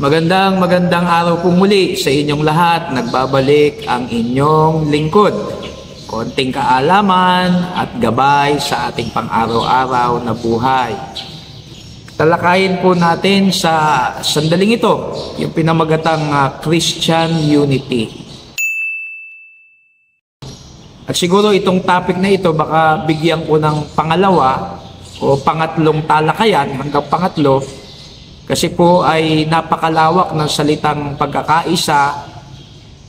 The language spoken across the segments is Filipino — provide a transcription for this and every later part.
Magandang araw po muli sa inyong lahat. Nagbabalik ang inyong lingkod. Konting kaalaman at gabay sa ating pang-araw-araw na buhay. Talakayin po natin sa sandaling ito, yung pinamagatang Christian Unity. At siguro itong topic na ito, baka bigyan ko ng pangalawa o pangatlong talakayan hanggang pangatlo. Kasi po ay napakalawak ng salitang pagkakaisa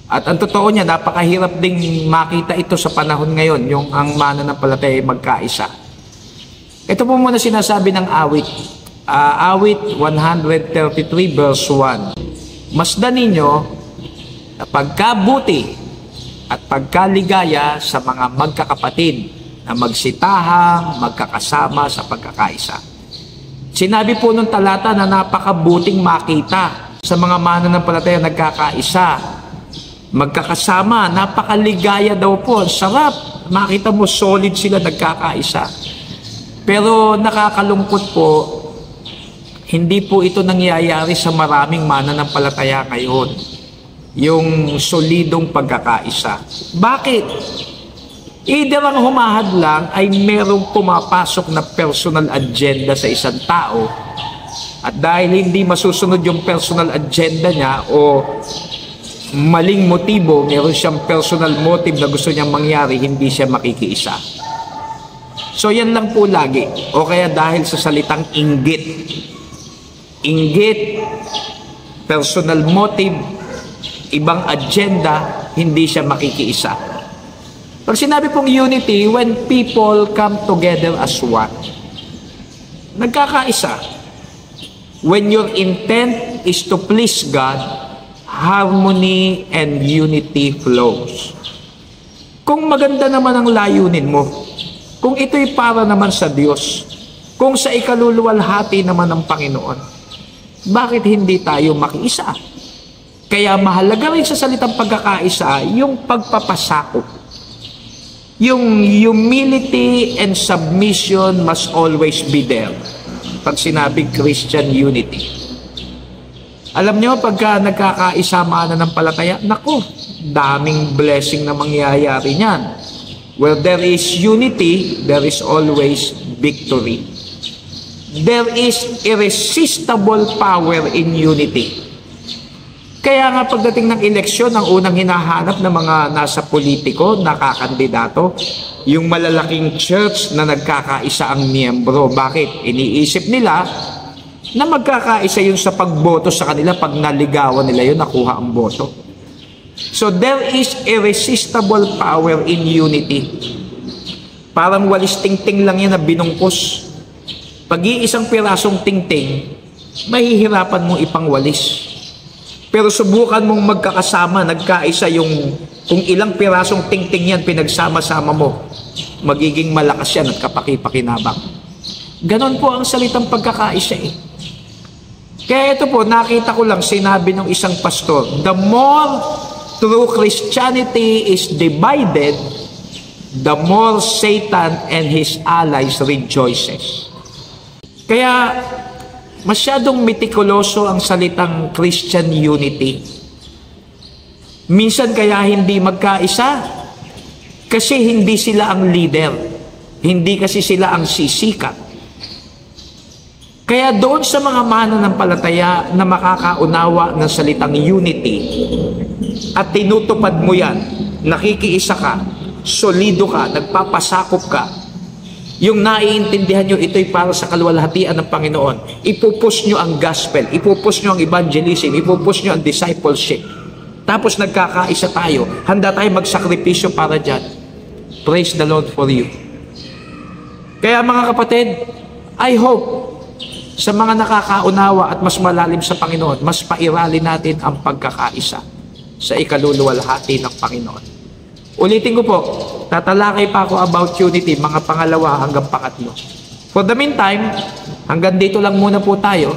at ang totoo niya, napakahirap ding makita ito sa panahon ngayon, yung ang mananampalataya ay magkaisa. Ito po muna sinasabi ng awit. Awit 133 verse 1. Masdan ninyo na pagkabuti at pagkaligaya sa mga magkakapatid na magsitahang magkakasama sa pagkakaisa. Sinabi po nung talata na napakabuting makita sa mga mananampalataya nagkakaisa, magkakasama, napakaligaya daw po. Sarap, makita mo solid sila nagkakaisa. Pero nakakalungkot po, hindi po ito nangyayari sa maraming mananampalataya ngayon. Yung solidong pagkakaisa. Bakit? Either ang humahad lang ay merong pumapasok na personal agenda sa isang tao at dahil hindi masusunod yung personal agenda niya o maling motibo, meron siyang personal motive na gusto niyang mangyari, hindi siya makikiisa. So yan lang po lagi. O kaya dahil sa salitang inggit. Inggit, personal motive, ibang agenda, hindi siya makikiisa. Pag sinabi pong unity, when people come together as one, nagkakaisa. When your intent is to please God, harmony and unity flows. Kung maganda naman ang layunin mo, kung ito'y para naman sa Diyos, kung sa ikaluluwalhati naman ng Panginoon, bakit hindi tayo makiisa? Kaya mahalaga rin sa salitang pagkakaisa, yung pagpapasakop. Yung humility and submission must always be there. Pag sinabing Christian unity. Alam nyo, pagka nagkakaisa mananampalataya, naku, daming blessing na mangyayari niyan. Where there is unity, there is always victory. There is irresistible power in unity. Kaya nga pagdating ng eleksyon, ang unang hinahanap ng mga nasa politiko, nakakandidato, yung malalaking church na nagkakaisa ang miyembro. Bakit? Iniisip nila na magkakaisa yun sa pagboto sa kanila pag naligawan nila yun, nakuha ang boto. So there is irresistible power in unity. Parang walis tingting lang yan na binungkos. Pag-iisang pirasong tingting, mahihirapan mong ipangwalis. Pero subukan mong magkakasama, nagkaisa yung kung ilang pirasong tingting yan pinagsama-sama mo, magiging malakas yan at kapaki-pakinabang. Ganon po ang salitang pagkakaisa eh. Kaya ito po, nakita ko lang sinabi ng isang pastor, the more true Christianity is divided, the more Satan and his allies rejoices. Kaya masyadong mitikuloso ang salitang Christian unity. Minsan kaya hindi magkaisa kasi hindi sila ang leader. Hindi kasi sila ang sisikat. Kaya doon sa mga mananampalataya na makakaunawa ng salitang unity at tinutupad mo yan, nakikiisa ka, solido ka, nagpapasakop ka, yung naiintindihan nyo, ito'y para sa kaluwalhatian ng Panginoon. Ipupush nyo ang gospel, ipupush nyo ang evangelism, ipupush nyo ang discipleship. Tapos nagkakaisa tayo, handa tayo magsakripisyo para dyan. Praise the Lord for you. Kaya mga kapatid, I hope sa mga nakakaunawa at mas malalim sa Panginoon, mas pairali natin ang pagkakaisa sa ikaluluwalhati ng Panginoon. Ulitin ko po, tatalakay pa ako about unity, mga pangalawa hanggang pangatlo. For the meantime, hanggang dito lang muna po tayo.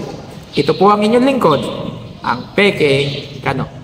Ito po ang inyong lingkod, ang Peke Kano.